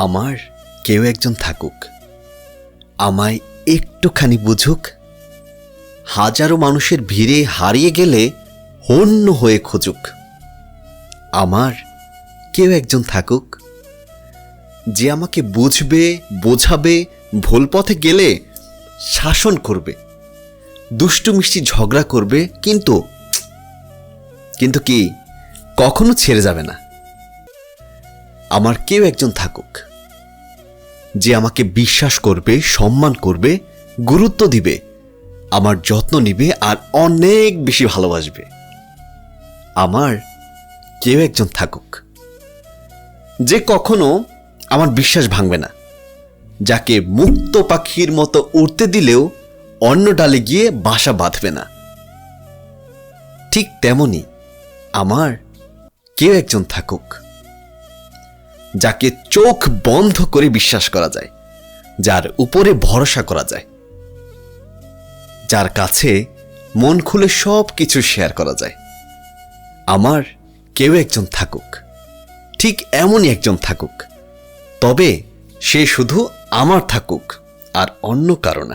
আমার কেউ একজন থাকুক, আমায় একটুখানি বুঝুক। হাজারো মানুষের ভিড়ে হারিয়ে গেলে হন্য হয়ে খুঁজুক। আমার কেউ একজন থাকুক, যে আমাকে বুঝবে, বোঝাবে, ভুল পথে গেলে শাসন করবে, দুষ্টু মিষ্টি ঝগড়া করবে, কিন্তু কি কখনো ছেড়ে যাবে না। আমার কেউ একজন থাকুক, যে আমাকে বিশ্বাস করবে, সম্মান করবে, গুরুত্ব দিবে, আমার যত্ন নিবে আর অনেক বেশি ভালোবাসবে। আমার কেউ একজন থাকুক, যে কখনো আমার বিশ্বাস ভাঙবে না, যাকে মুক্ত পাখির মতো উড়তে দিলেও অন্য ডালে গিয়ে বাসা বাঁধবে না। ঠিক তেমনি আমার কেউ একজন থাকুক, যাকে চোখ বন্ধ করে বিশ্বাস করা যায়, যার উপরে ভরসা করা যায়, যার কাছে মন খুলে সব কিছু শেয়ার করা যায়। আমার কেউ একজন থাকুক, ঠিক এমনই একজন থাকুক, তবে সে শুধু আমার থাকুক আর অন্য কারো না।